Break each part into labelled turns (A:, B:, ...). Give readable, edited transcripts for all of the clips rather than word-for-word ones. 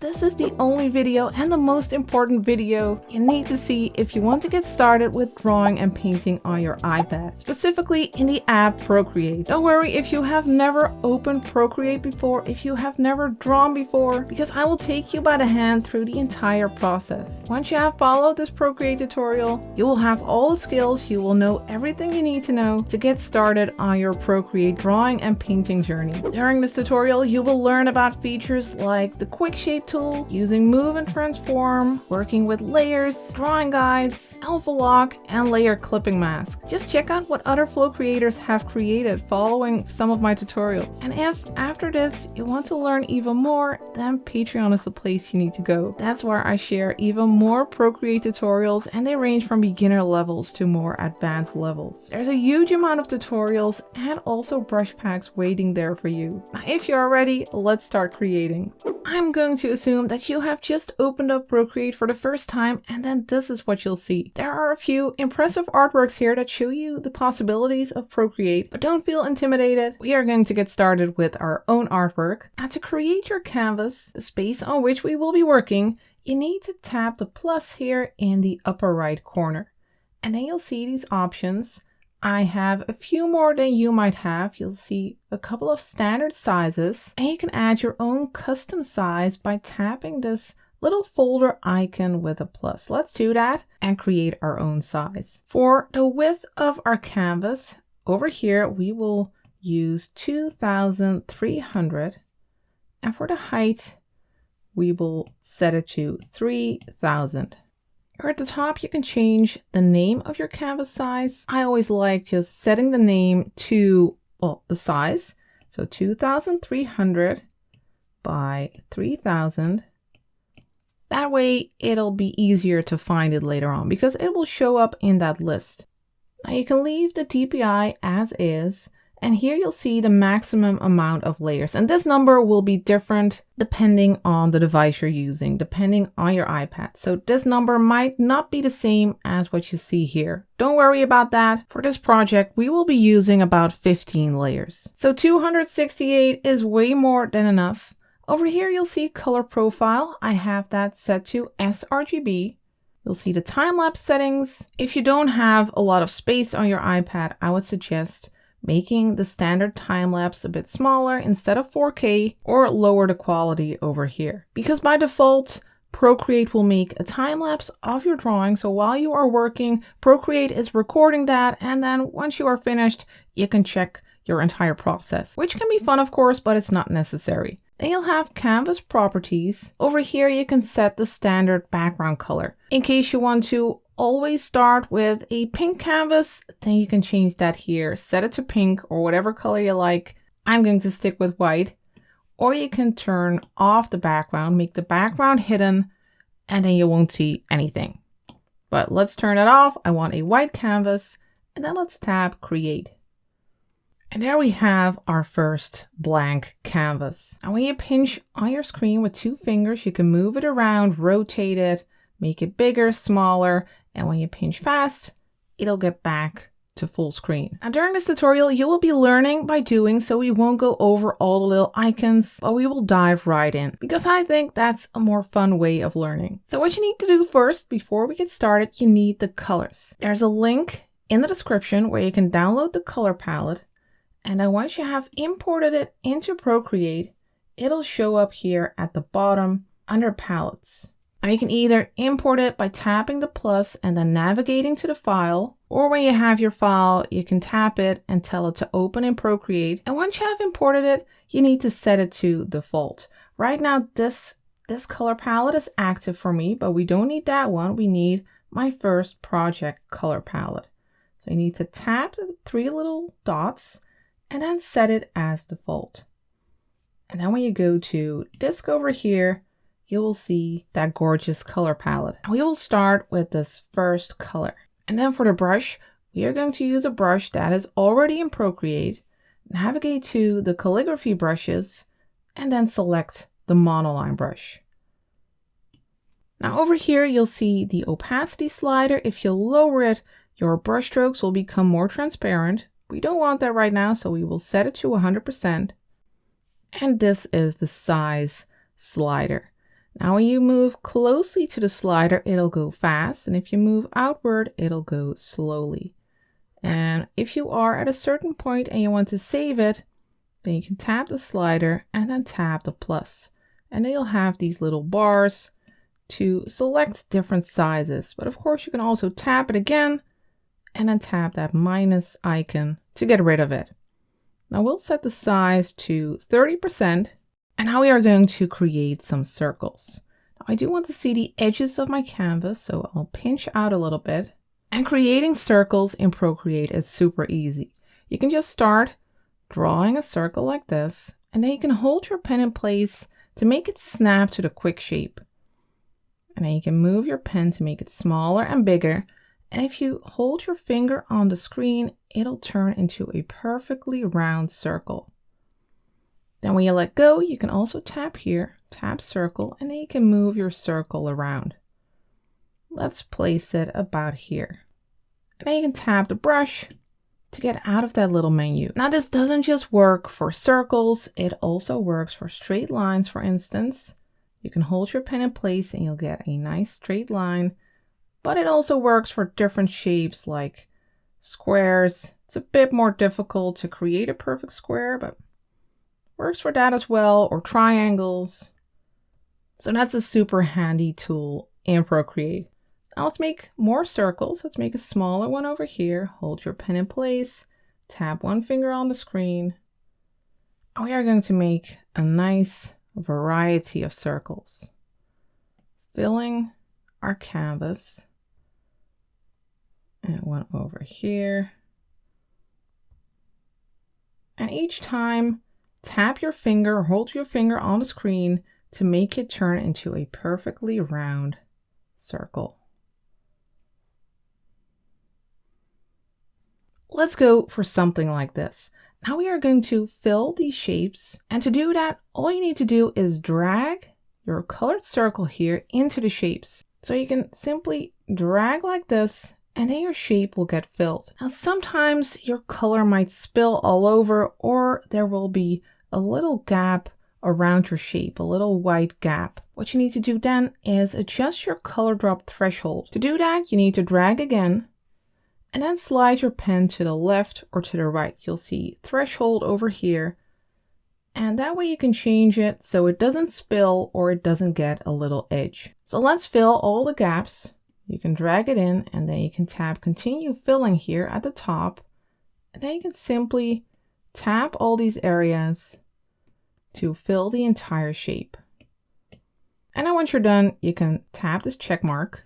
A: this is the only video and the most important video you need to see if you want to get started with drawing and painting on your iPad, specifically in the app Procreate. Don't worry if you have never opened Procreate before, if you have never drawn before, because I will take you by the hand through the entire process. Once you have followed this Procreate tutorial, you will have all the skills, you will know everything you need to know to get started on your Procreate drawing and painting journey. During this tutorial, you will learn about features like the quick shape tool, using move and transform, working with layers, drawing guides, alpha lock, and layer clipping mask. Just check out what other flow creators have created following some of my tutorials. And if after this you want to learn even more, then Patreon is the place you need to go. That's where I share even more Procreate tutorials, and they range from beginner levels to more advanced levels. There's a huge amount of tutorials and also brush packs waiting there for you. Now, if you're ready, let's start creating. I'm going to assume that you have just opened up Procreate for the first time, and then this is what you'll see. There are a few impressive artworks here that show you the possibilities of Procreate, but don't feel intimidated. We are going to get started with our own artwork. And to create your canvas, the space on which we will be working, you need to tap the plus here in the upper right corner. And then you'll see these options. I have a few more than you might have. You'll see a couple of standard sizes, and you can add your own custom size by tapping this little folder icon with a plus. Let's do that and create our own size. For the width of our canvas, over here we will use 2300, and for the height we will set it to 3000. Or at the top, you can change the name of your canvas size. I always like just setting the name to, well, the size. So 2300 by 3000. That way it'll be easier to find it later on because it will show up in that list. Now you can leave the DPI as is. And here you'll see the maximum amount of layers. And this number will be different depending on the device you're using, depending on your iPad. So this number might not be the same as what you see here. Don't worry about that. For this project, we will be using about 15 layers. So 268 is way more than enough. Over here, you'll see color profile. I have that set to sRGB. You'll see the time-lapse settings. If you don't have a lot of space on your iPad, I would suggest making the standard time-lapse a bit smaller instead of 4K, or lower the quality over here. Because by default, Procreate will make a time-lapse of your drawing, so while you are working, Procreate is recording that, and then once you are finished, you can check your entire process, which can be fun of course, but it's not necessary. Then you'll have canvas properties. Over here you can set the standard background color. In case you want to always start with a pink canvas, then you can change that here. Set it to pink or whatever color you like. I'm going to stick with white. Or you can turn off the background, make the background hidden, and then you won't see anything. But let's turn it off. I want a white canvas, and then let's tap Create. And there we have our first blank canvas. And when you pinch on your screen with two fingers, you can move it around, rotate it, make it bigger, smaller, and when you pinch fast, it'll get back to full screen. And during this tutorial, you will be learning by doing, so we won't go over all the little icons, but we will dive right in because I think that's a more fun way of learning. So what you need to do first, before we get started, you need the colors. There's a link in the description where you can download the color palette. And then once you have imported it into Procreate, it'll show up here at the bottom under palettes. Now you can either import it by tapping the plus and then navigating to the file, or when you have your file, you can tap it and tell it to open in Procreate. And once you have imported it, you need to set it to default. Right now, this color palette is active for me, but we don't need that one. We need my first project color palette. So you need to tap the three little dots and then set it as default. And then when you go to disk over here, you will see that gorgeous color palette. We will start with this first color. And then for the brush, we are going to use a brush that is already in Procreate. Navigate to the calligraphy brushes and then select the monoline brush. Now over here, you'll see the opacity slider. If you lower it, your brush strokes will become more transparent. We don't want that right now, so we will set it to 100%. And this is the size slider. Now when you move closely to the slider, it'll go fast, and if you move outward, it'll go slowly. And if you are at a certain point and you want to save it, then you can tap the slider and then tap the plus. And then you'll have these little bars to select different sizes. But of course, you can also tap it again and then tap that minus icon to get rid of it. Now we'll set the size to 30%. And now we are going to create some circles. Now I do want to see the edges of my canvas, so I'll pinch out a little bit. And creating circles in Procreate is super easy. You can just start drawing a circle like this, and then you can hold your pen in place to make it snap to the quick shape. And then you can move your pen to make it smaller and bigger. And if you hold your finger on the screen, it'll turn into a perfectly round circle. Then when you let go, you can also tap here, tap circle, and then you can move your circle around. Let's place it about here. And then you can tap the brush to get out of that little menu. Now this doesn't just work for circles, it also works for straight lines, for instance. You can hold your pen in place and you'll get a nice straight line, but it also works for different shapes like squares. It's a bit more difficult to create a perfect square, but works for that as well, or triangles. So that's a super handy tool in Procreate. Now let's make more circles. Let's make a smaller one over here. Hold your pen in place, tap one finger on the screen. And we are going to make a nice variety of circles, filling our canvas. And one over here. And each time, tap your finger, hold your finger on the screen to make it turn into a perfectly round circle. Let's go for something like this. Now we are going to fill these shapes, and to do that, all you need to do is drag your colored circle here into the shapes. So you can simply drag like this, and then your shape will get filled. Now sometimes your color might spill all over, or there will be a little gap around your shape, a little white gap. What you need to do then is adjust your color drop threshold. To do that, you need to drag again and then slide your pen to the left or to the right. You'll see threshold over here, and that way you can change it so it doesn't spill or it doesn't get a little edge. So let's fill all the gaps. You can drag it in and then you can tap continue filling here at the top, and then you can simply tap all these areas to fill the entire shape. And then once you're done, you can tap this check mark.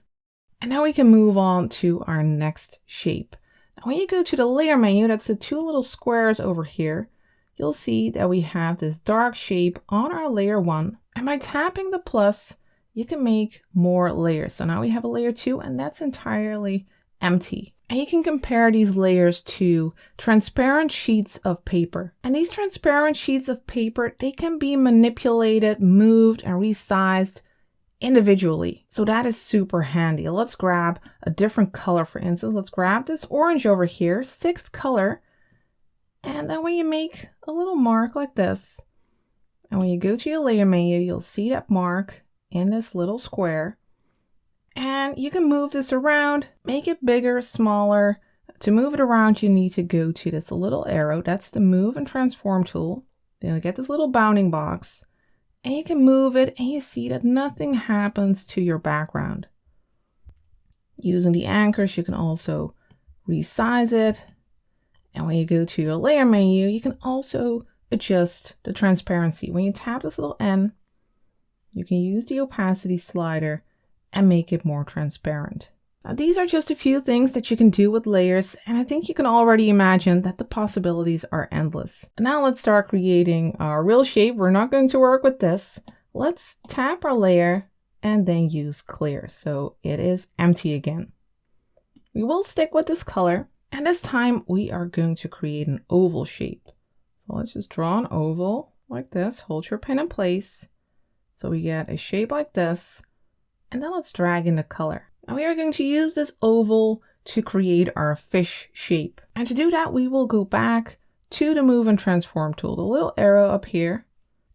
A: And now we can move on to our next shape. Now when you go to the layer menu, that's the two little squares over here, you'll see that we have this dark shape on our layer 1. And by tapping the plus, you can make more layers. So now we have a layer 2, and that's entirely empty. And you can compare these layers to transparent sheets of paper. And these transparent sheets of paper, they can be manipulated, moved, and resized individually. So that is super handy. Let's grab a different color. For instance, let's grab this orange over here, 6th color. And then when you make a little mark like this, and when you go to your layer menu, you'll see that mark in this little square. And you can move this around, make it bigger, smaller. To move it around, you need to go to this little arrow. That's the move and transform tool. Then you get this little bounding box, and you can move it, and you see that nothing happens to your background. Using the anchors, you can also resize it. And when you go to your layer menu, you can also adjust the transparency. When you tap this little N, you can use the opacity slider and make it more transparent. Now, these are just a few things that you can do with layers, and I think you can already imagine that the possibilities are endless. Now let's start creating our real shape. We're not going to work with this. Let's tap our layer and then use clear, so it is empty again. We will stick with this color, and this time we are going to create an oval shape. So let's just draw an oval like this. Hold your pen in place so we get a shape like this. And then let's drag in the color. Now we are going to use this oval to create our fish shape. And to do that, we will go back to the move and transform tool, the little arrow up here.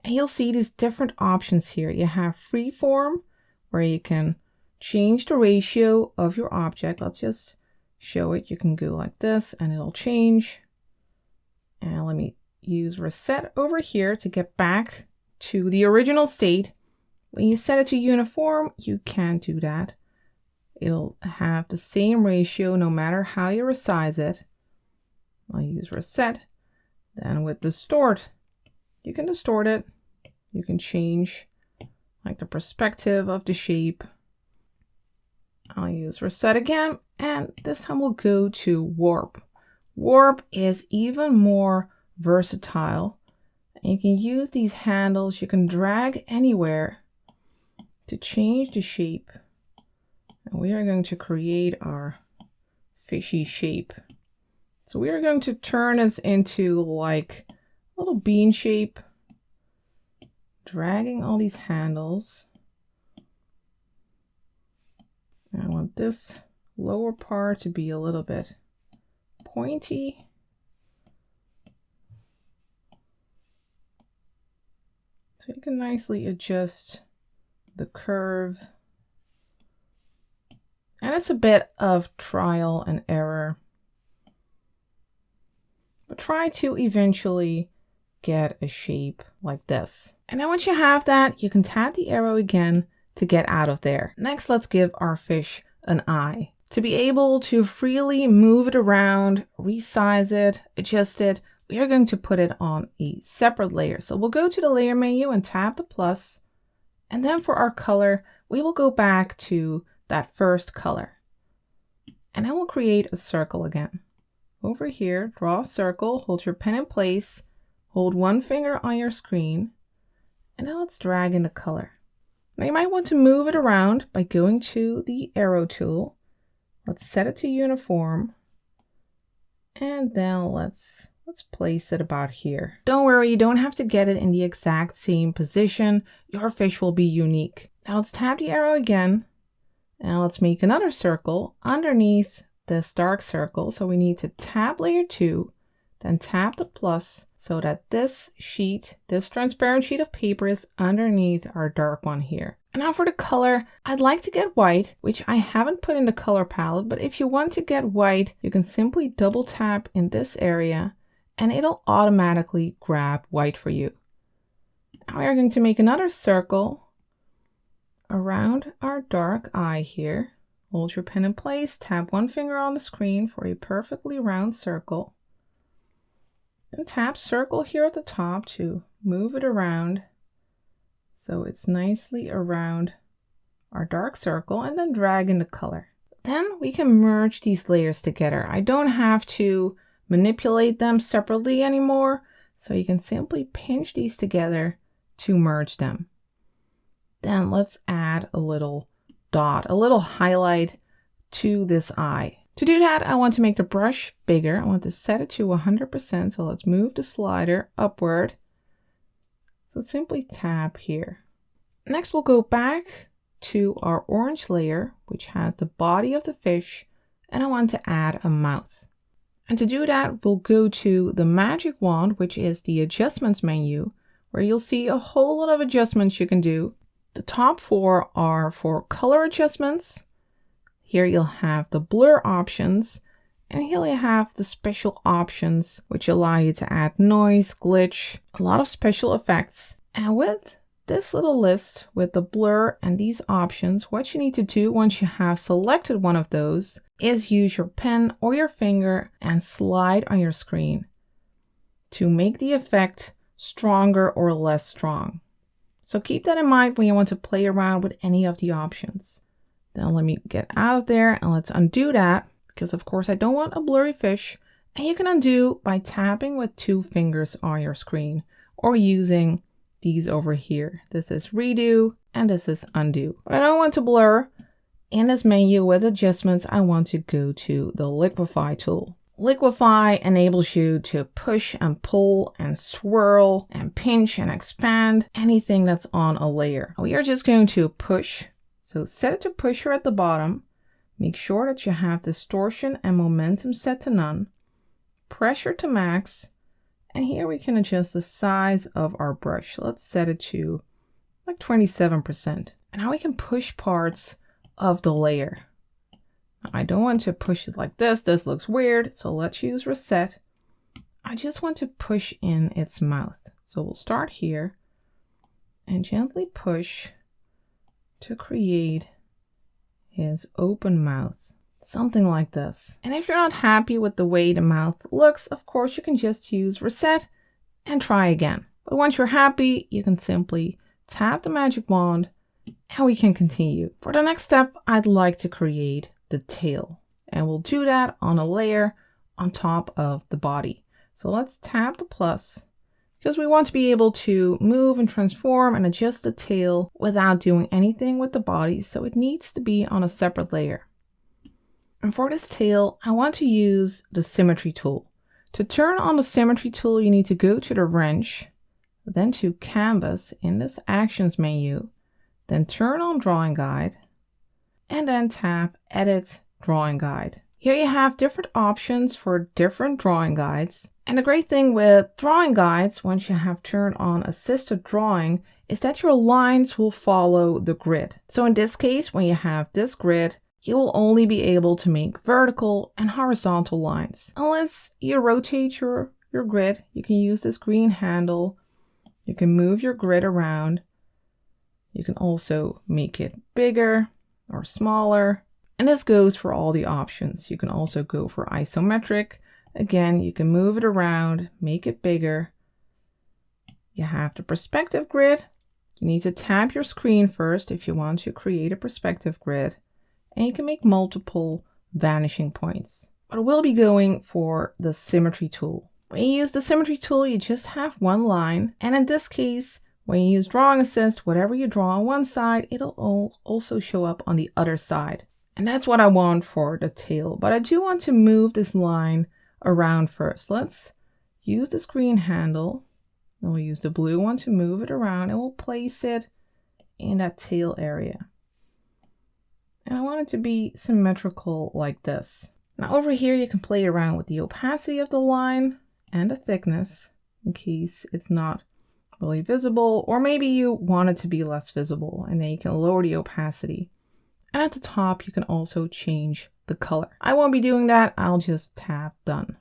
A: And you'll see these different options here. You have freeform, where you can change the ratio of your object. Let's just show it. You can go like this and it'll change. And let me use reset over here to get back to the original state. When you set it to uniform, you can't do that. It'll have the same ratio no matter how you resize it. I'll use reset. Then with distort, you can distort it. You can change like the perspective of the shape. I'll use reset again, and this time we'll go to warp. Warp is even more versatile. And you can use these handles. You can drag anywhere to change the shape. And we are going to create our fishy shape. So we are going to turn this into like a little bean shape, dragging all these handles. And I want this lower part to be a little bit pointy. So you can nicely adjust the curve. And it's a bit of trial and error. But try to eventually get a shape like this. And then once you have that, you can tap the arrow again to get out of there. Next, let's give our fish an eye. To be able to freely move it around, resize it, adjust it, we are going to put it on a separate layer. So we'll go to the layer menu and tap the plus. And then for our color, we will go back to that first color. And then we'll create a circle again. Over here, draw a circle, hold your pen in place, hold one finger on your screen, and now let's drag in the color. Now you might want to move it around by going to the arrow tool. Let's set it to uniform. And then let's place it about here. Don't worry, you don't have to get it in the exact same position. Your fish will be unique. Now let's tap the arrow again. Now let's make another circle underneath this dark circle. So we need to tap layer 2, then tap the plus so that this sheet, this transparent sheet of paper is underneath our dark one here. And now for the color, I'd like to get white, which I haven't put in the color palette, but if you want to get white, you can simply double tap in this area and it'll automatically grab white for you. Now we are going to make another circle around our dark eye here. Hold your pen in place, tap one finger on the screen for a perfectly round circle. Then tap circle here at the top to move it around so it's nicely around our dark circle, and then drag in the color. Then we can merge these layers together. I don't have to manipulate them separately anymore, so you can simply pinch these together to merge them. Then let's add a little dot, a little highlight to this eye. To do that, I want to make the brush bigger. I want to set it to 100%. So let's move the slider upward. So simply tap here. Next, we'll go back to our orange layer, which has the body of the fish, and I want to add a mouth. And to do that, we'll go to the magic wand, which is the adjustments menu, where you'll see a whole lot of adjustments you can do. The top 4 are for color adjustments. Here you'll have the blur options, and here you have the special options, which allow you to add noise, glitch, a lot of special effects. And with this little list with the blur and these options, what you need to do once you have selected one of those is use your pen or your finger and slide on your screen to make the effect stronger or less strong. So keep that in mind when you want to play around with any of the options. Then let me get out of there and let's undo that, because of course I don't want a blurry fish. And you can undo by tapping with 2 fingers on your screen or using these over here. This is redo and this is undo. But I don't want to blur. In this menu with adjustments, I want to go to the Liquify tool. Liquify enables you to push and pull and swirl and pinch and expand anything that's on a layer. We are just going to push. So set it to pusher at the bottom. Make sure that you have distortion and momentum set to none. Pressure to max. And here we can adjust the size of our brush. Let's set it to like 27%. And now we can push parts of the layer. I don't want to push it like this. This looks weird. So let's use reset. I just want to push in its mouth. So we'll start here and gently push to create his open mouth. Something like this. And if you're not happy with the way the mouth looks, of course, you can just use reset and try again. But once you're happy, you can simply tap the magic wand and we can continue. For the next step, I'd like to create the tail. And we'll do that on a layer on top of the body. So let's tap the plus because we want to be able to move and transform and adjust the tail without doing anything with the body. So it needs to be on a separate layer. And for this tail, I want to use the Symmetry tool. To turn on the Symmetry tool, you need to go to the wrench, then to Canvas in this Actions menu, then turn on Drawing Guide, and then tap Edit Drawing Guide. Here you have different options for different drawing guides. And the great thing with drawing guides, once you have turned on Assisted Drawing, is that your lines will follow the grid. So in this case, when you have this grid, you will only be able to make vertical and horizontal lines. Unless you rotate your grid, you can use this green handle. You can move your grid around. You can also make it bigger or smaller. And this goes for all the options. You can also go for isometric. Again, you can move it around, make it bigger. You have the perspective grid. You need to tap your screen first if you want to create a perspective grid. And you can make multiple vanishing points. But we'll be going for the Symmetry tool. When you use the Symmetry tool, you just have one line. And in this case, when you use Drawing Assist, whatever you draw on one side, it'll also show up on the other side. And that's what I want for the tail. But I do want to move this line around first. Let's use this green handle. And we'll use the blue one to move it around. And we'll place it in that tail area. And I want it to be symmetrical like this. Now over here, you can play around with the opacity of the line and the thickness in case it's not really visible, or maybe you want it to be less visible and then you can lower the opacity. And at the top, you can also change the color. I won't be doing that. I'll just tap done.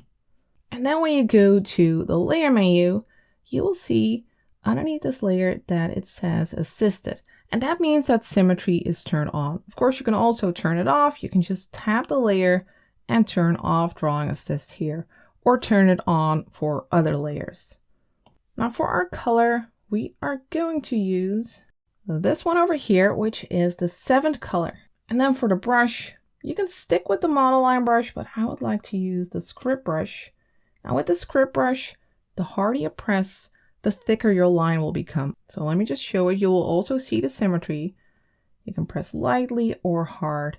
A: And then when you go to the layer menu, you will see underneath this layer that it says assisted. And that means that Symmetry is turned on. Of course, you can also turn it off. You can just tap the layer and turn off Drawing Assist here, or turn it on for other layers. Now for our color, we are going to use this one over here, which is the 7th color. And then for the brush, you can stick with the monoline brush, but I would like to use the script brush. Now with the script brush, the harder you press, the thicker your line will become. So let me just show it. You will also see the Symmetry. You can press lightly or hard,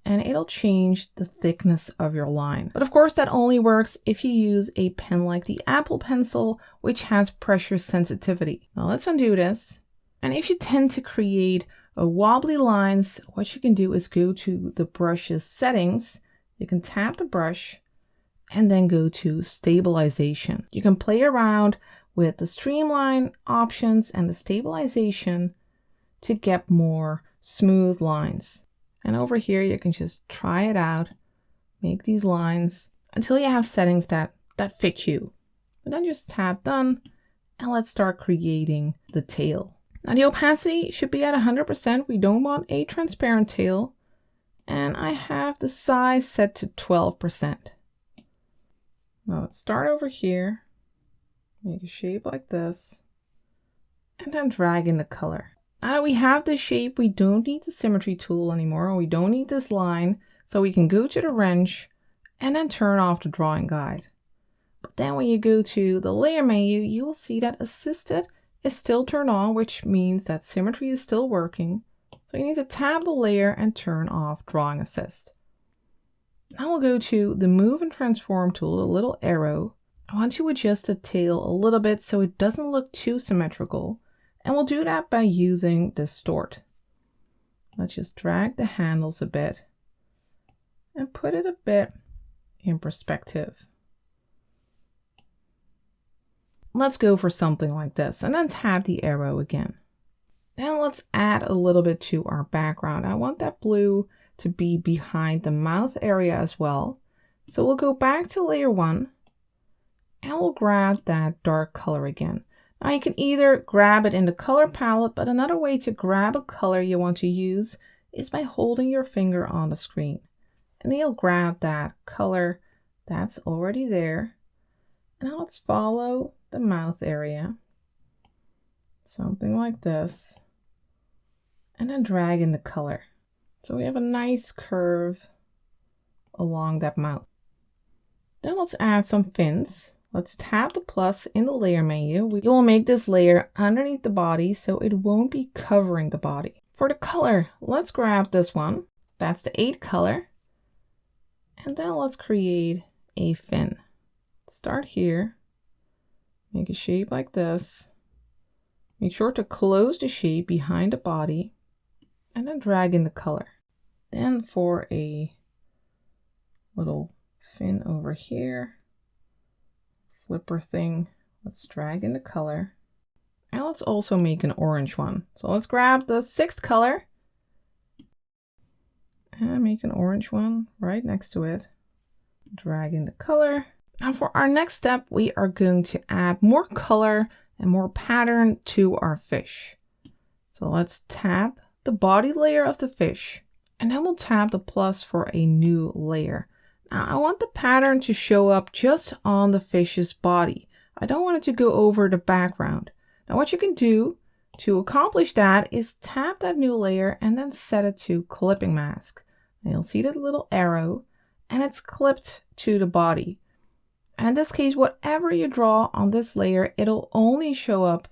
A: and it'll change the thickness of your line. But of course, that only works if you use a pen like the Apple Pencil, which has pressure sensitivity. Now let's undo this. And if you tend to create wobbly lines, what you can do is go to the brush's settings. You can tap the brush and then go to stabilization. You can play around with the streamline options and the stabilization to get more smooth lines. And over here, you can just try it out, make these lines until you have settings that fit you. And then just tap done, and let's start creating the tail. Now the opacity should be at 100%. We don't want a transparent tail. And I have the size set to 12%. Now let's start over here. Make a shape like this, and then drag in the color. Now that we have this shape, we don't need the Symmetry tool anymore. We don't need this line, so we can go to the wrench and then turn off the Drawing Guide. But then when you go to the layer menu, you will see that Assisted is still turned on, which means that Symmetry is still working. So you need to tap the layer and turn off Drawing Assist. Now we'll go to the Move and Transform tool, the little arrow. I want to adjust the tail a little bit so it doesn't look too symmetrical. And we'll do that by using Distort. Let's just drag the handles a bit and put it a bit in perspective. let's go for something like this and then tap the arrow again. Now let's add a little bit to our background. I want that blue to be behind the mouth area as well. So we'll go back to layer 1 and we'll grab that dark color again. Now you can either grab it in the color palette, but another way to grab a color you want to use is by holding your finger on the screen. And then you'll grab that color that's already there. And now let's follow the mouth area. Something like this. And then drag in the color. So we have a nice curve along that mouth. Then let's add some fins. Let's tap the plus in the layer menu. We will make this layer underneath the body so it won't be covering the body. For the color, let's grab this one. That's the 8 color. And then let's create a fin. Start here. Make a shape like this. Make sure to close the shape behind the body. And then drag in the color. Then for a little fin over here, flipper thing, let's drag in the color. And let's also make an orange one. So let's grab the 6th color and make an orange one right next to it. Drag in the color. Now for our next step, we are going to add more color and more pattern to our fish. So let's tap the body layer of the fish, and then we'll tap the plus for a new layer. Now I want the pattern to show up just on the fish's body. I don't want it to go over the background. Now what you can do to accomplish that is tap that new layer and then set it to clipping mask. And you'll see the little arrow and it's clipped to the body. And in this case, whatever you draw on this layer, it'll only show up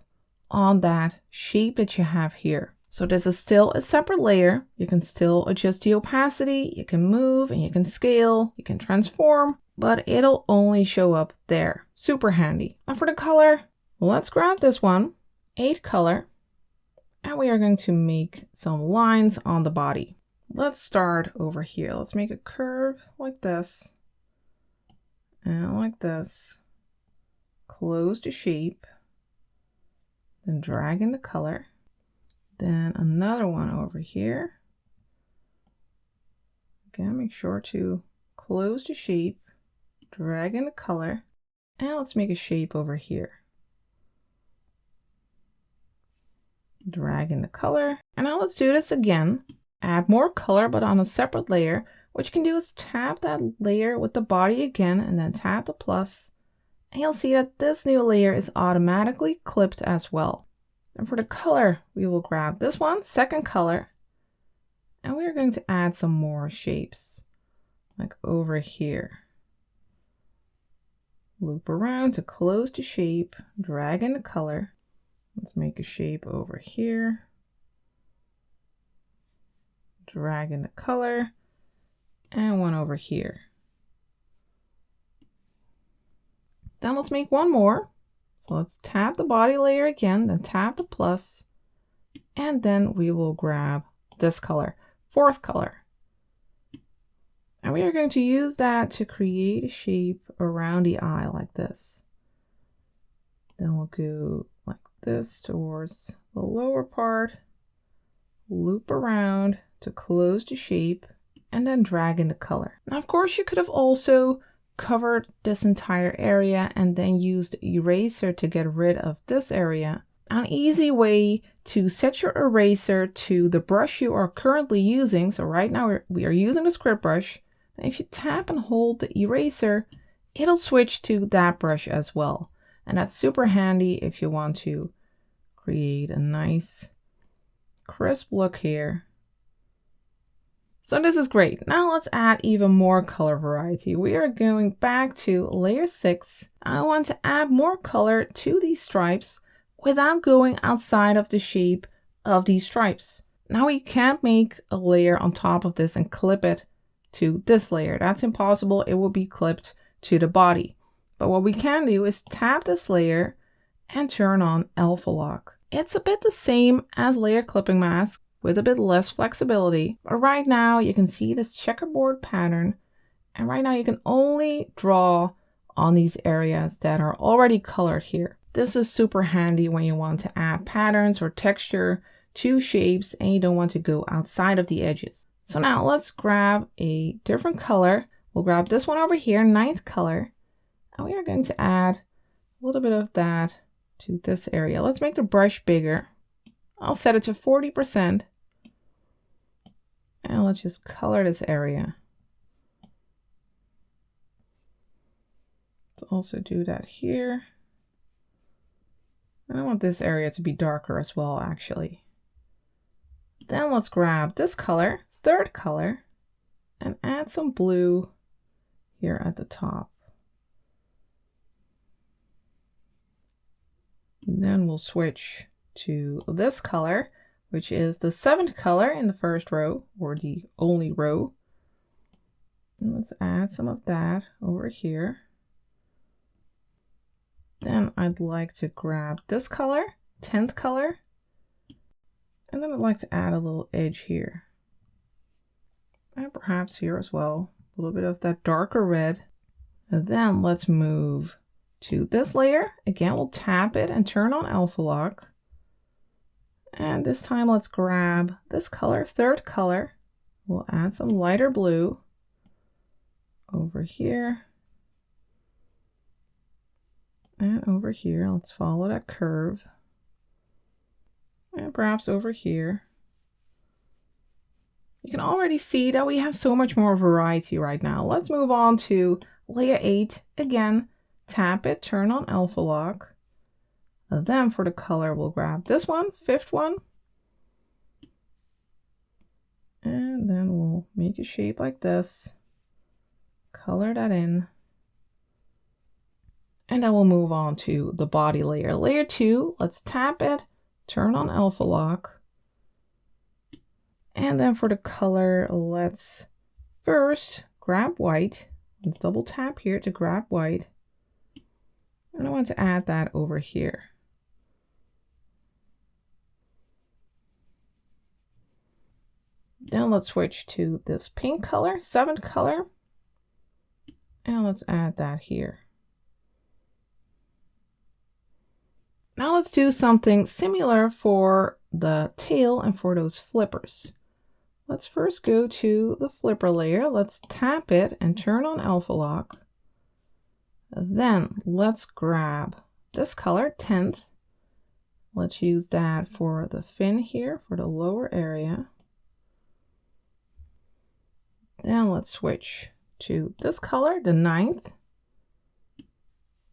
A: on that shape that you have here. So this is still a separate layer. You can still adjust the opacity, you can move and you can scale, you can transform, but it'll only show up there. Super handy. And for the color, let's grab this one, 8 color, and we are going to make some lines on the body. Let's start over here. Let's make a curve like this and like this. Close the shape, then drag in the color. Then another one over here. Again, make sure to close the shape, drag in the color, and let's make a shape over here. Drag in the color, and now let's do this again. Add more color, but on a separate layer. What you can do is tap that layer with the body again, and then tap the plus, and you'll see that this new layer is automatically clipped as well. And for the color, we will grab this one, 2nd color, and we're going to add some more shapes, like over here. Loop around to close the shape, drag in the color. Let's make a shape over here. Drag in the color, and one over here. Then let's make one more. So let's tap the body layer again, then tap the plus, and then we will grab this color, 4th color. And we are going to use that to create a shape around the eye like this. Then we'll go like this towards the lower part, loop around to close the shape, and then drag in the color. Now, of course, you could have also covered this entire area and then used the eraser to get rid of this area. An easy way to set your eraser to the brush you are currently using. So right now we are using the script brush. And if you tap and hold the eraser, it'll switch to that brush as well. And that's super handy if you want to create a nice crisp look here. So this is great. Now let's add even more color variety. We are going back to layer 6. I want to add more color to these stripes without going outside of the shape of these stripes. Now we can't make a layer on top of this and clip it to this layer. That's impossible. It will be clipped to the body. But what we can do is tap this layer and turn on alpha lock. It's a bit the same as layer clipping mask, with a bit less flexibility. But right now you can see this checkerboard pattern, and right now you can only draw on these areas that are already colored here. This is super handy when you want to add patterns or texture to shapes and you don't want to go outside of the edges. So now let's grab a different color. We'll grab this one over here, 9th color, and we are going to add a little bit of that to this area. Let's make the brush bigger. I'll set it to 40%. And let's just color this area. Let's also do that here. And I want this area to be darker as well, actually. Then let's grab this color, 3rd color, and add some blue here at the top. And then we'll switch to this color, which is the 7th color in the 1st row, or the only row. And let's add some of that over here. Then I'd like to grab this color, 10th color, and then I'd like to add a little edge here. And perhaps here as well, a little bit of that darker red. And then let's move to this layer. Again, we'll tap it and turn on alpha lock. And this time let's grab this color, 3rd color. We'll add some lighter blue over here. And over here, let's follow that curve. And perhaps over here. You can already see that we have so much more variety right now. Let's move on to layer 8. Again, tap it, turn on alpha lock. And then for the color, we'll grab this one, 5th one. And then we'll make a shape like this. Color that in. And then we'll move on to the body layer. Layer 2, let's tap it, turn on alpha lock. And then for the color, let's first grab white. Let's double tap here to grab white. And I want to add that over here. Then let's switch to this pink color, 7th color. And let's add that here. Now let's do something similar for the tail and for those flippers. Let's first go to the flipper layer. Let's tap it and turn on alpha lock. Then let's grab this color, 10th. Let's use that for the fin here, for the lower area. Then let's switch to this color, the 9th.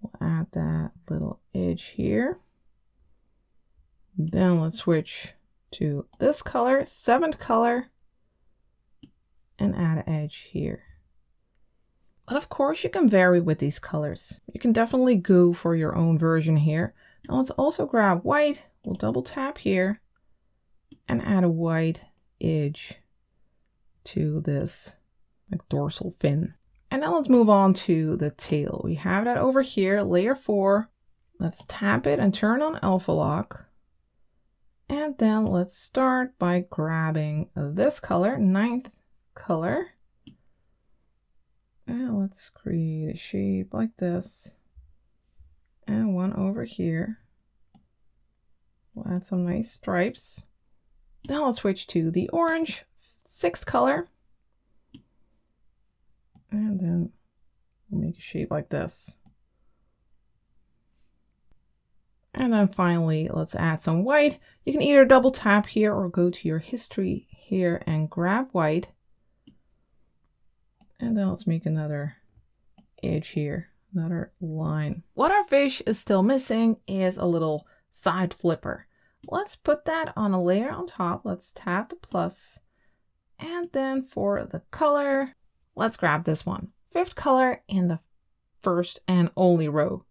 A: We'll add that little edge here. Then let's switch to this color, 7th color, and add an edge here. But of course you can vary with these colors. You can definitely go for your own version here. Now let's also grab white. We'll double tap here and add a white edge to this like dorsal fin. And now let's move on to the tail. We have that over here, layer 4. Let's tap it and turn on alpha lock. And then let's start by grabbing this color, 9th color. And let's create a shape like this. And one over here. We'll add some nice stripes. Then let's switch to the orange, 6th color. And then we'll make a shape like this. And then finally, let's add some white. You can either double tap here or go to your history here and grab white. And then let's make another edge here, another line. What our fish is still missing is a little side flipper. Let's put that on a layer on top. Let's tap the plus. And then for the color, let's grab this one, 5th color in the 1st and only row.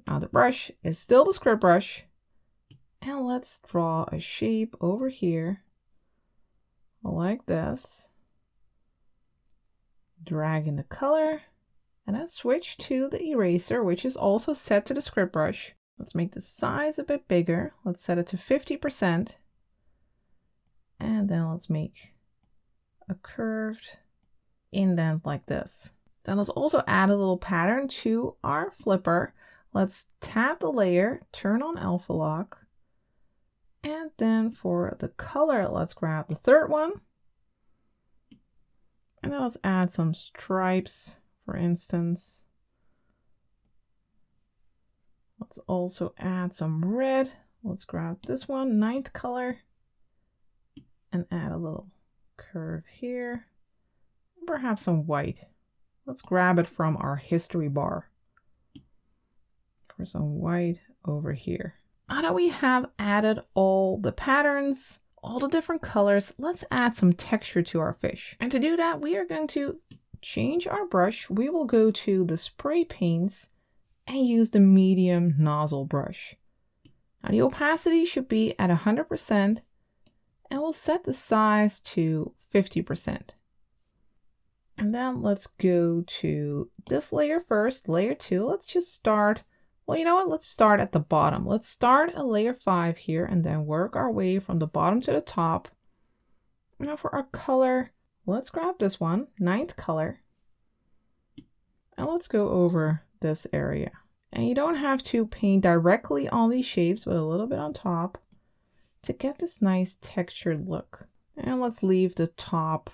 A: Now the brush is still the script brush. And let's draw a shape over here like this. Drag in the color. And then switch to the eraser, which is also set to the script brush. Let's make the size a bit bigger. Let's set it to 50%. And then let's make a curved indent like this. Then let's also add a little pattern to our flipper. let's tap the layer, turn on alpha lock, and then for the color, let's grab the third one. And then let's add some stripes, for instance. Let's also add some red. Let's grab this one, 9th color, and add a little curve here. Perhaps some white. Let's grab it from our history bar for some white over here. Now that we have added all the patterns, all the different colors, let's add some texture to our fish. And to do that, we are going to change our brush. We will go to the spray paints and use the medium nozzle brush. Now the opacity should be at 100%, and we'll set the size to 50%. And then let's go to this layer first, layer 2. Let's just start, well, you know what? Let's start at the bottom. Let's start at layer 5 here and then work our way from the bottom to the top. Now for our color, let's grab this one, 9th color. And let's go over this area. And you don't have to paint directly on these shapes, but a little bit on top to get this nice textured look. And let's leave the top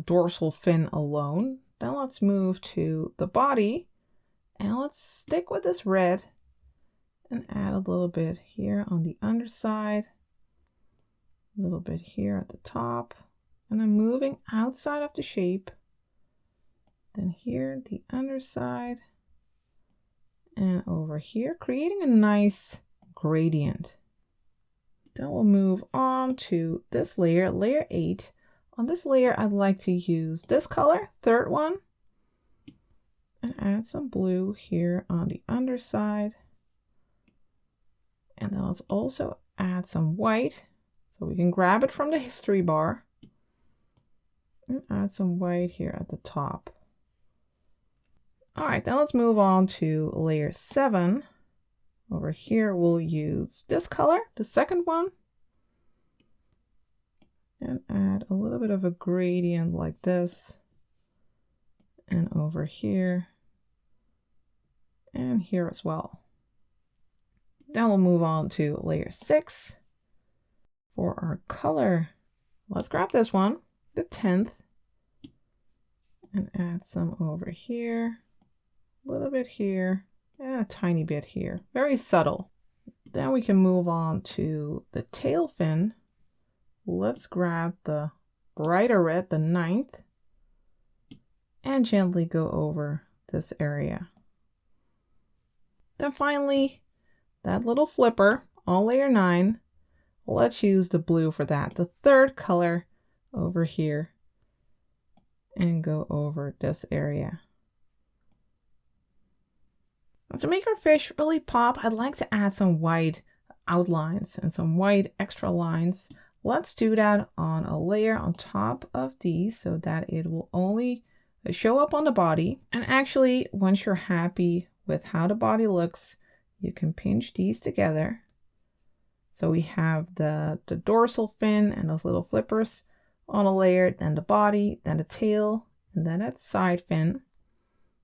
A: dorsal fin alone. Then let's move to the body and let's stick with this red and add a little bit here on the underside, a little bit here at the top, and I'm moving outside of the shape. Then here the underside and over here, creating a nice gradient. Then we'll move on to this layer, layer 8. On this layer, I'd like to use this color, 3rd one, and add some blue here on the underside. And then let's also add some white, so we can grab it from the history bar and add some white here at the top. All right, then let's move on to layer 7. Over here, we'll use this color, the 2nd one, and add a little bit of a gradient like this, and over here, and here as well. Then we'll move on to layer 6. For our color, let's grab this one, the 10th, and add some over here, a little bit here, and a tiny bit here. Very subtle. Then we can move on to the tail fin. Let's grab the brighter red, the 9th, and gently go over this area. Then finally, that little flipper on layer 9, let's use the blue for that, the 3rd color over here, and go over this area. Now to make our fish really pop, I'd like to add some white outlines and some white extra lines. Let's do that on a layer on top of these so that it will only show up on the body. And actually, once you're happy with how the body looks, you can pinch these together. So we have the dorsal fin and those little flippers on a layer, then the body, then the tail, and then that side fin.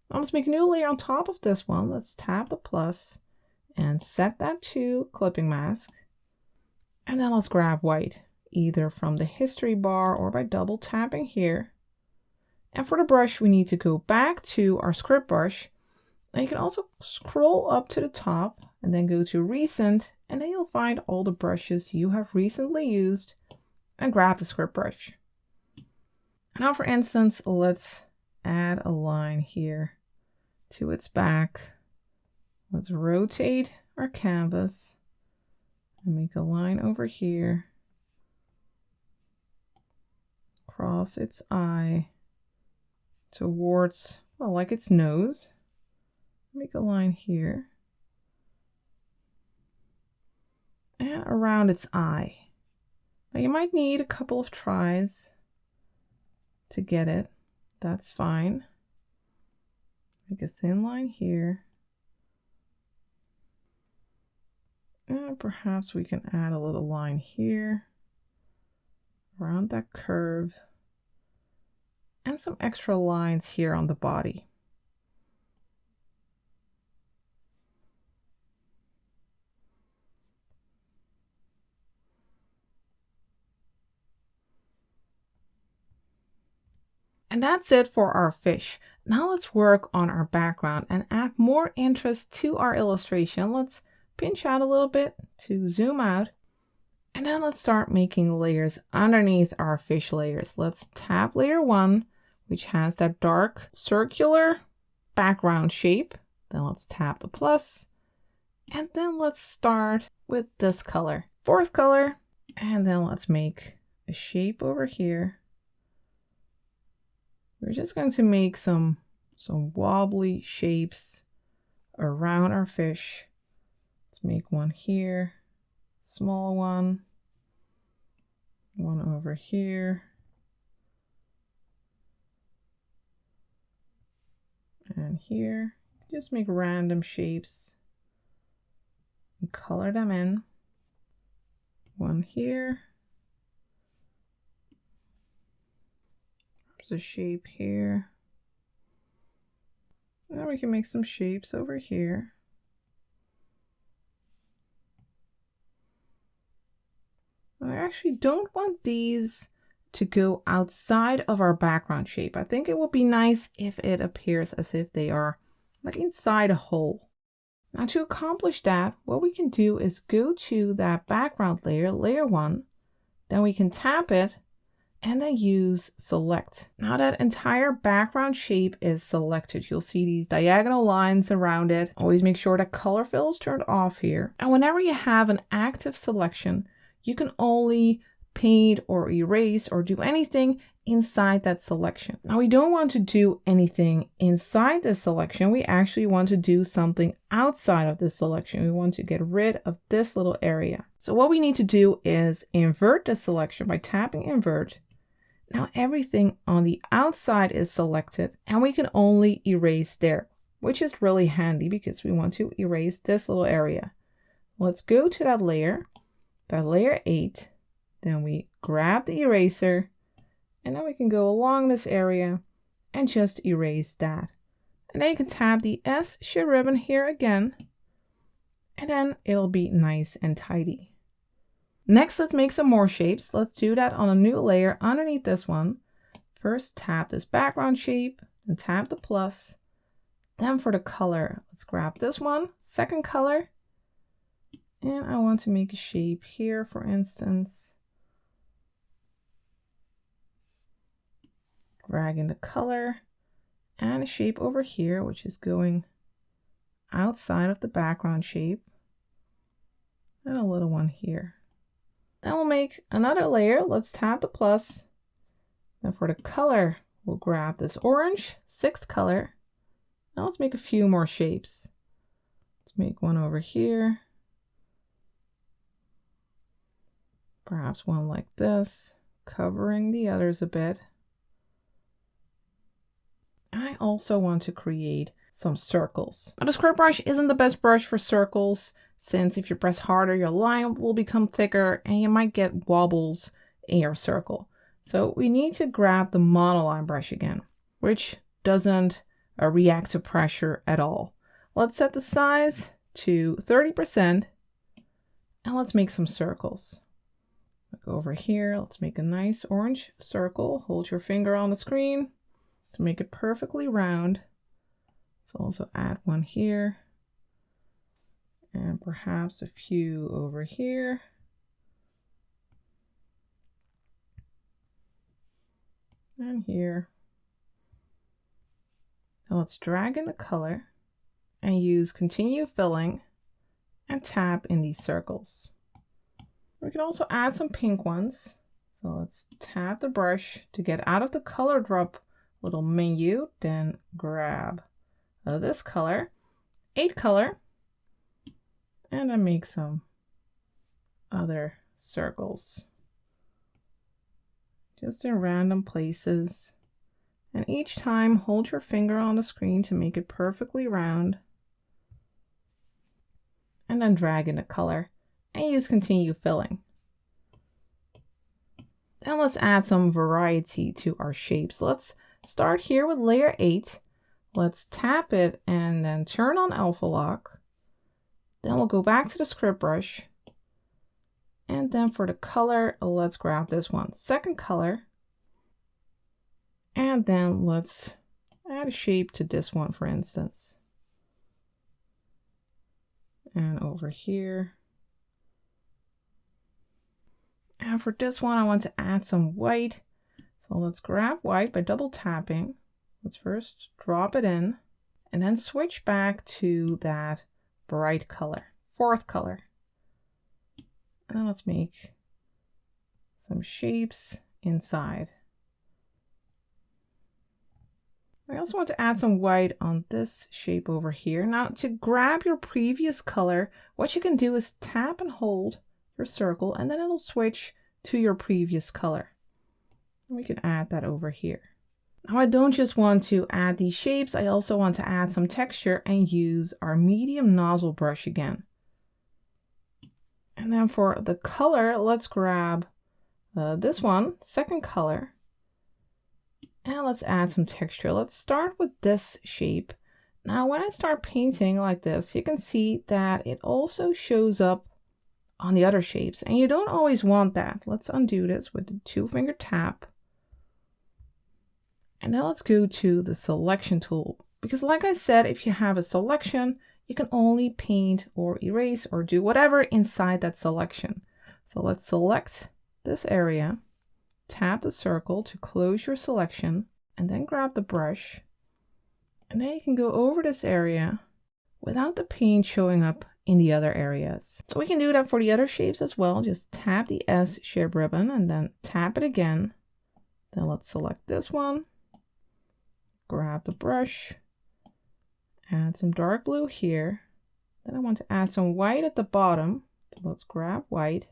A: Now let's make a new layer on top of this one. Let's tap the plus and set that to clipping mask. And then let's grab white, either from the history bar or by double tapping here. And for the brush, we need to go back to our script brush. And you can also scroll up to the top and then go to recent, and then you'll find all the brushes you have recently used and grab the script brush. Now for instance, let's add a line here to its back. Let's rotate our canvas and make a line over here, across its eye towards, well, like its nose. Make a line here and around its eye. Now you might need a couple of tries to get it. That's fine. Make a thin line here. And perhaps we can add a little line here around that curve and some extra lines here on the body. And that's it for our fish. Now let's work on our background and add more interest to our illustration. Let's pinch out a little bit to zoom out. And then let's start making layers underneath our fish layers. Let's tap layer 1, which has that dark circular background shape. Then let's tap the plus. And then let's start with this color, 4th color. And then let's make a shape over here. We're just going to make some wobbly shapes around our fish. Let's make one here, small one over here, and here. Just make random shapes and color them in. One here. There's a shape here. Now we can make some shapes over here. I actually don't want these to go outside of our background shape. I think it would be nice if it appears as if they are like inside a hole. Now to accomplish that, what we can do is go to that background layer, layer 1, then we can tap it and then use select. Now that entire background shape is selected. You'll see these diagonal lines around it. Always make sure that color fill is turned off here. And whenever you have an active selection, you can only paint or erase or do anything inside that selection. Now we don't want to do anything inside this selection. We actually want to do something outside of this selection. We want to get rid of this little area. So what we need to do is invert the selection by tapping invert. Now everything on the outside is selected and we can only erase there, which is really handy because we want to erase this little area. Let's go to that layer 8, then we grab the eraser and then we can go along this area and just erase that. And then you can tap the S shear ribbon here again and then it'll be nice and tidy. Next, let's make some more shapes. Let's do that on a new layer underneath this one. First, tap this background shape and tap the plus. Then for the color, let's grab this one, 2nd color. And I want to make a shape here, for instance. Drag in the color and a shape over here, which is going outside of the background shape. And a little one here. Then we'll make another layer. Let's tap the plus. Then for the color, we'll grab this orange, 6th color. Now let's make a few more shapes. Let's make one over here. Perhaps one like this, covering the others a bit. I also want to create some circles. Now the script brush isn't the best brush for circles, since if you press harder, your line will become thicker and you might get wobbles in your circle. So we need to grab the monoline brush again, which doesn't react to pressure at all. Let's set the size to 30% and let's make some circles. Go over here, let's make a nice orange circle. Hold your finger on the screen to make it perfectly round. Let's also add one here. And perhaps a few over here. And here. Now let's drag in the color and use continue filling and tap in these circles. We can also add some pink ones. So let's tap the brush to get out of the color drop little menu, then grab this color, 8 color, and then make some other circles just in random places. And each time hold your finger on the screen to make it perfectly round, and then drag in the color and use continue filling. Then let's add some variety to our shapes. Let's start here with layer 8. Let's tap it and then turn on alpha lock. Then we'll go back to the script brush. And then for the color, let's grab this one, 2nd color. And then let's add a shape to this one, for instance. And over here. And for this one, I want to add some white. So let's grab white by double tapping. Let's first drop it in and then switch back to that bright color, fourth color. And then let's make some shapes inside. I also want to add some white on this shape over here. Now to grab your previous color, what you can do is tap and hold your circle and then it'll switch to your previous color. We can add that over here. Now I don't just want to add these shapes, I also want to add some texture and use our medium nozzle brush again. And then for the color, let's grab this one, second color, and let's add some texture. Let's start with this shape. Now when I start painting like this, you can see that it also shows up on the other shapes, and you don't always want that. Let's undo this with the 2-finger tap. And now let's go to the selection tool, because like I said, if you have a selection, you can only paint or erase or do whatever inside that selection. So let's select this area, tap the circle to close your selection, and then grab the brush. And then you can go over this area without the paint showing up in the other areas. So we can do that for the other shapes as well. Just tap the S shape ribbon and then tap it again. Then let's select this one. Grab the brush, add some dark blue here. Then I want to add some white at the bottom. So let's grab white,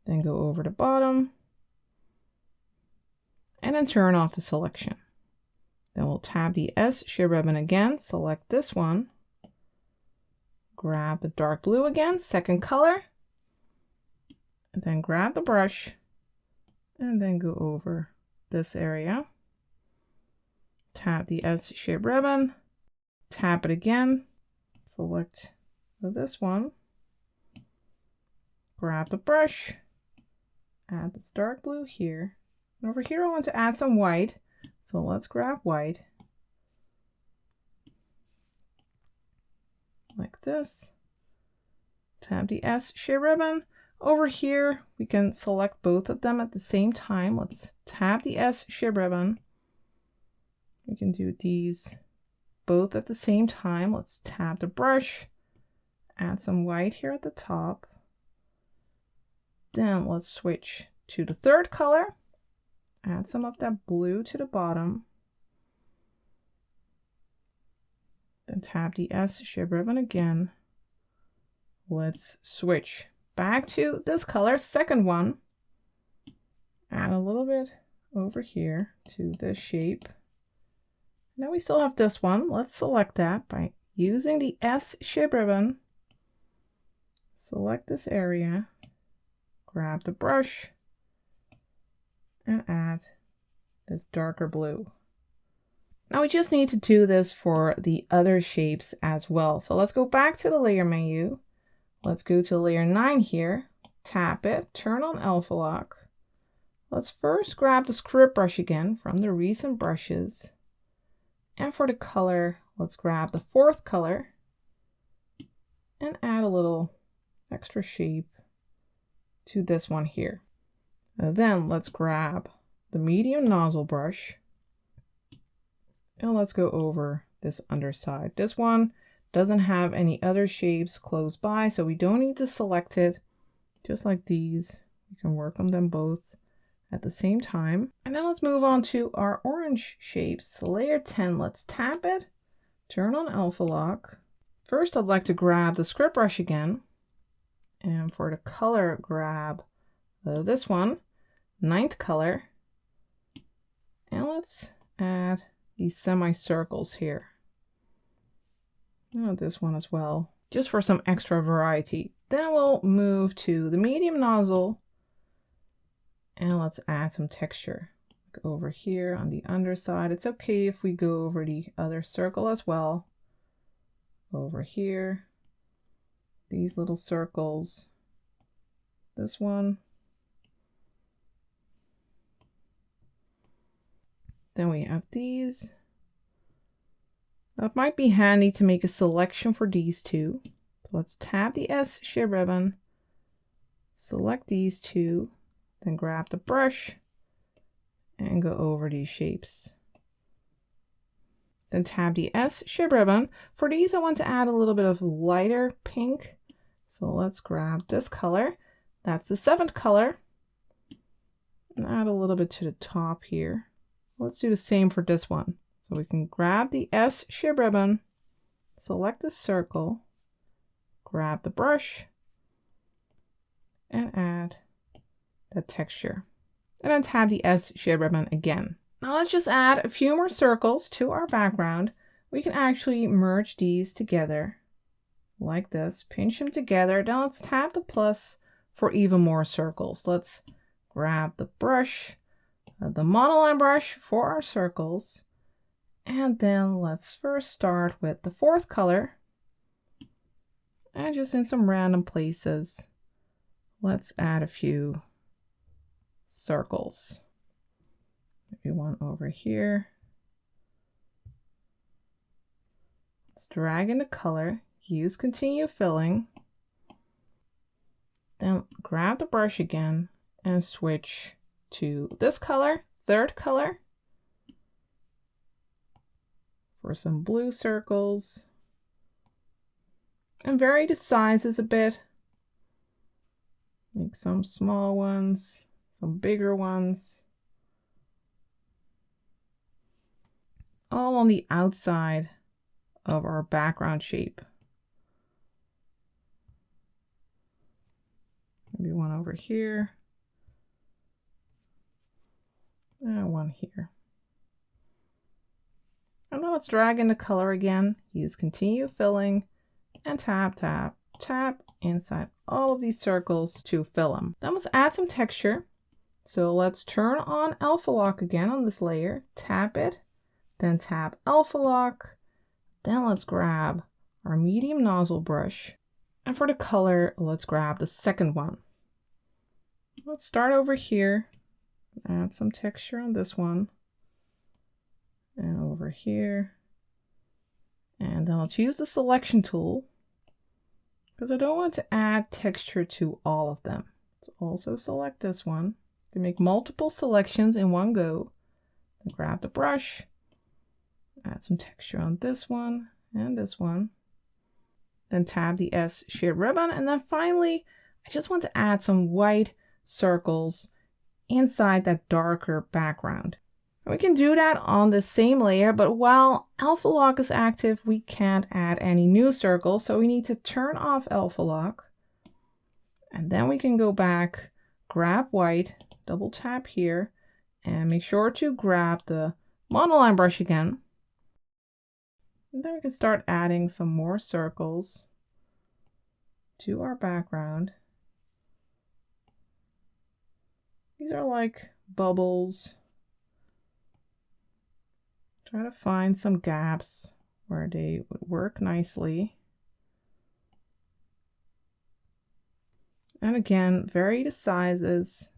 A: then go over the bottom, and then turn off the selection. Then we'll tap the S shape ribbon again, select this one, grab the dark blue again, second color, and then grab the brush, and then go over this area. Tap the S shape ribbon, tap it again, select this one, grab the brush, add this dark blue here. And over here I want to add some white, so let's grab white, like this, tap the S shape ribbon. Over here we can select both of them at the same time. Let's tap the S shape ribbon. We can do these both at the same time. Let's tap the brush, add some white here at the top. Then let's switch to the third color, add some of that blue to the bottom. Then tap the S shape ribbon again. Let's switch back to this color, second one. Add a little bit over here to this shape. Now we still have this one. Let's select that by using the S shape ribbon. Select this area, grab the brush, and add this darker blue. Now we just need to do this for the other shapes as well. So let's go back to the layer menu. Let's go to layer 9 here, tap it, turn on alpha lock. Let's first grab the script brush again from the recent brushes. And for the color, let's grab the fourth color and add a little extra shape to this one here. Then let's grab the medium nozzle brush and let's go over this underside. This one doesn't have any other shapes close by, so we don't need to select it. Just like these, you can work on them both at the same time. And now let's move on to our orange shapes. Layer 10, let's tap it, turn on alpha lock. First, I'd like to grab the script brush again. And for the color, grab this one, 9th color. And let's add these semicircles here. And this one as well, just for some extra variety. Then we'll move to the medium nozzle. And let's add some texture over here on the underside. It's okay if we go over the other circle as well. Over here, these little circles, this one, Then we have these. Now it might be handy to make a selection for these two. So let's tap the S shape ribbon, select these two, then grab the brush and go over these shapes. Then tap the S shape ribbon. For these, I want to add a little bit of lighter pink. So let's grab this color. That's the 7th color. And add a little bit to the top here. Let's do the same for this one. So we can grab the S shape ribbon, select the circle, grab the brush, and add the texture. And then tap the S shape ribbon again. Now let's just add a few more circles to our background. We can actually merge these together like this, pinch them together. Now let's tap the plus for even more circles. Let's grab the brush, the monoline brush for our circles. And then let's first start with the 4th color. And just in some random places, let's add a few circles. Maybe one over here. Let's drag in the color, use continue filling. Then grab the brush again and switch to this color, 3rd color, for some blue circles. And vary the sizes a bit. Make some small ones, some bigger ones. All on the outside of our background shape. Maybe one over here. And one here. And now let's drag in the color again. Use continue filling and tap, tap, tap inside all of these circles to fill them. Then let's add some texture. So let's turn on alpha lock again on this layer, tap it, then tap alpha lock. Then let's grab our medium nozzle brush. And for the color, let's grab the 2nd one. Let's start over here, add some texture on this one, and over here. And then let's use the selection tool because I don't want to add texture to all of them. Let's also select this one. You can make multiple selections in one go. Then grab the brush, add some texture on this one and this one. Then tap the S shape ribbon. And then finally, I just want to add some white circles inside that darker background. And we can do that on the same layer, but while alpha lock is active, we can't add any new circles. So we need to turn off alpha lock. And then we can go back, grab white, double tap here, and make sure to grab the monoline brush again. And then we can start adding some more circles to our background. These are like bubbles. Try to find some gaps where they would work nicely. And again, vary the sizes.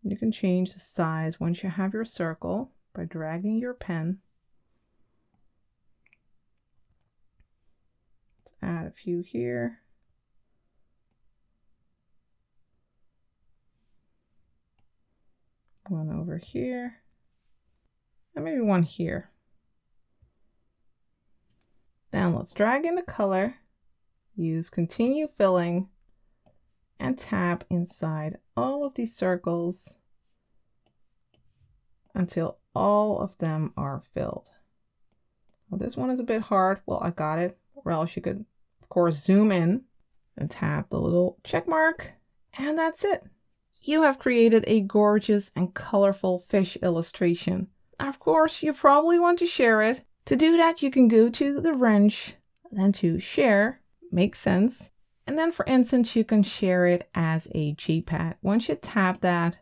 A: You can change the size once you have your circle by dragging your pen. Let's add a few here. One over here. And maybe one here. Then let's drag in the color, use continue filling, and tap inside all of these circles until all of them are filled. Well, this one is a bit hard. Well, I got it. Or else you could, of course, zoom in and tap the little check mark, and that's it. You have created a gorgeous and colorful fish illustration. Of course, you probably want to share it. To do that, you can go to the wrench, then to share, makes sense. And then for instance, you can share it as a JPEG. Once you tap that,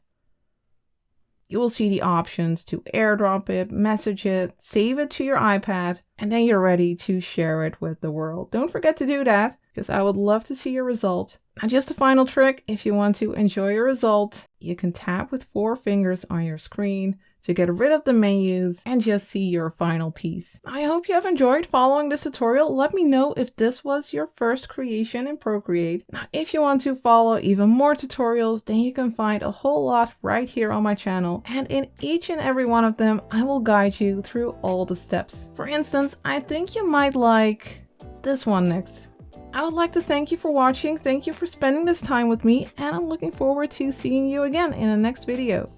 A: you will see the options to airdrop it, message it, save it to your iPad, and then you're ready to share it with the world. Don't forget to do that because I would love to see your result. Now just a final trick, if you want to enjoy your result, you can tap with 4 fingers on your screen to get rid of the menus and just see your final piece. I hope you have enjoyed following this tutorial. Let me know if this was your first creation in Procreate. Now, if you want to follow even more tutorials, then you can find a whole lot right here on my channel. And in each and every one of them, I will guide you through all the steps. For instance, I think you might like this one next. I would like to thank you for watching. Thank you for spending this time with me, and I'm looking forward to seeing you again in the next video.